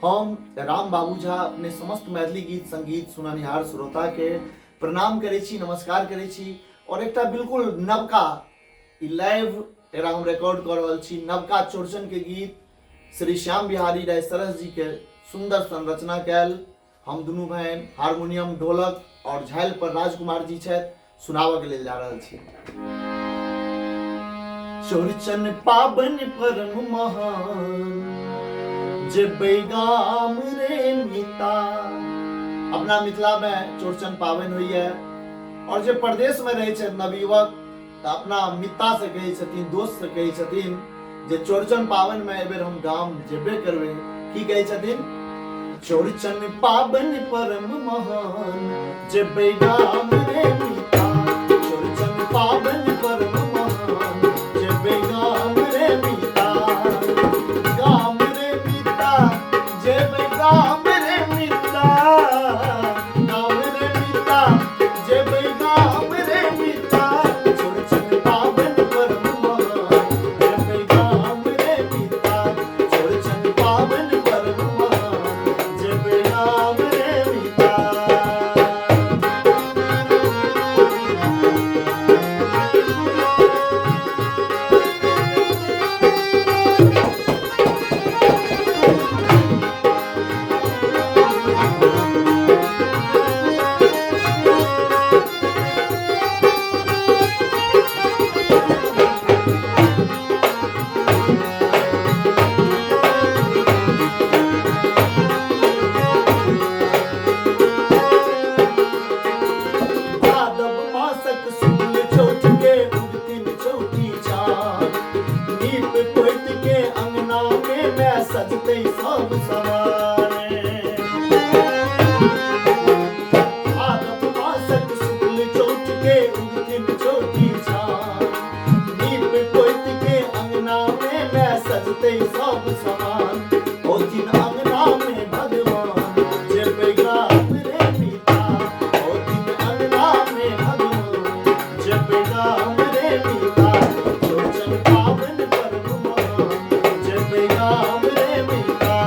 हम राम बाबू झा अपने समस्त मैथिली गीत संगीत सुननिहार श्रोता के प्रणाम करै छी, नमस्कार करै छी। और एक बिल्कुल नवका लाइव एकरा हम रिकॉर्ड कर रहल छी, नवका चौरचन के गीत श्री श्याम बिहारी राय सरस जी के सुंदर संरचना कैल। हम दुनू बहन हारमोनियम, ढोलक और झाइल पर राजकुमार जी छथि, सुनाबऽ के लेल जा रहल छी। चौरचन पाबन परम महान जेबै गाम रे मिता। अपना मिथिला में चौरचन पाबन होइए और जे प्रदेश में रहे छथि नवयुवक तो अपना मिता से कहे छथिन, दोस्त से कहे छथिन जे चौरचन पाबन में एबेर हम गाम जेबे करबै। की कहे छथिन? चौरचन पाबन परम महान जेबै गाम रे मिता। चौरचन पाबन परम महान जेबै गाम रे मिता। गाम रे मिता जेबै गाम रे मिता। गाम रे मिता जेबै गाम रे मिता। चौरचन पाबन परम महान जेबै गाम रे मिता। चौरचन पाबन परम महान जेबै गाम रे मिता। भादव मासक शुक्ल चौथ के उगतिन चौठी चाँद। नीप पोति के अंगना में वैह सजतै सब सवारे। भादव मासक शुक्ल चौथ के उगतिन चौठी चाँद। नीप पोति के अंगना में वैह सजतै सब समान। ओथिन अंगना में भगवान जेबै गाम रे मिता। ओथिन अंगना में भगवान जेबै गाम रे मिता। चौरचन पाबन परम महान जेबै गाम रे मिता।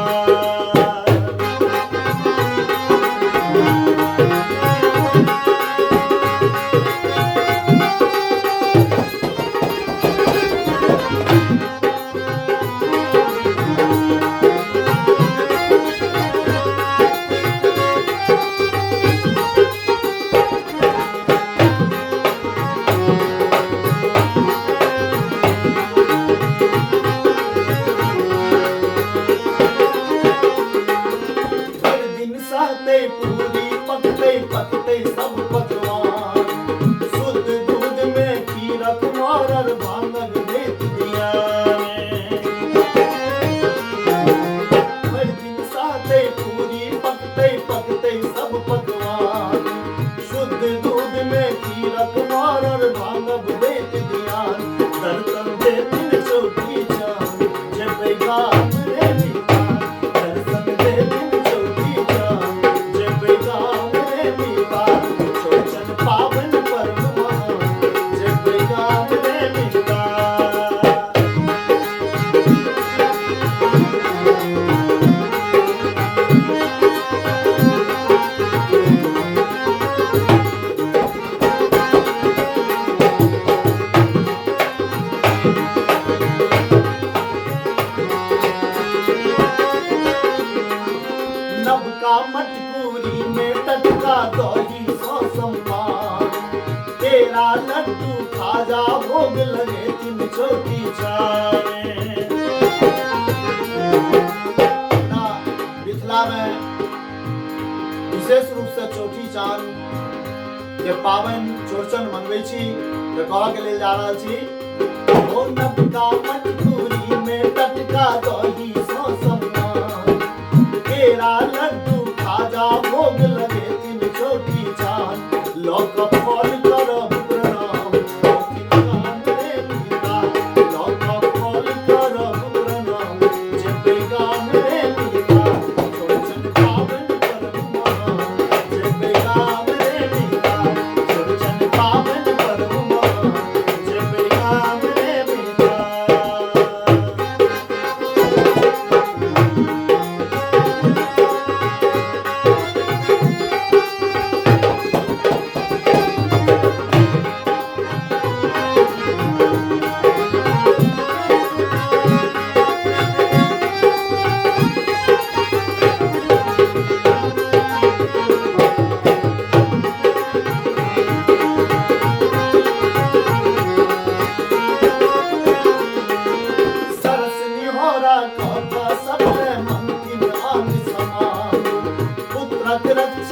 भर दिन सहतै पूरी पकतै पकतै सब पकवान। शुद्ध दूध में खीरक मारल भांगल देत दियाने। भर दिन सहतै पूरी पकतै पकतै सब पकवान। शुद्ध दूध में खीरक मारल भांगब देत दियान। दर्शन देथिन चौठी चाँद जेबै गाम रे मिता। दर्शन देथिन चौठी चाँद जेबै गाम रे मिता। चौरचन पाबन परम महान जेबै गाम रे मिता। नवका मटकूरी में टटका दही सौ सम्मान। तेरा लड्डू खाजा भोग लगे तिन चौठी चाँद। अपना मिथिला में विशेष रूप से चौठी चाँद के पावन चौरचन मनबै छी। तो कहऽ के लेल जा रहल छी। ओ नवका मटकूरी में टटका दही सौ सम्मान। तेरा लड्डू खाजा भोग लगे तिन चौठी चाँद। लौक फल करब प्रणाम ओथिन गाम रे मिता। लौक फल करब प्रणाम जेबै गाम रे मिता। चौरचन पाबन परम महान जेबै गाम रे मिता। चौरचन पाबन परम महान जेबै गाम रे मिता।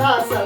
शासन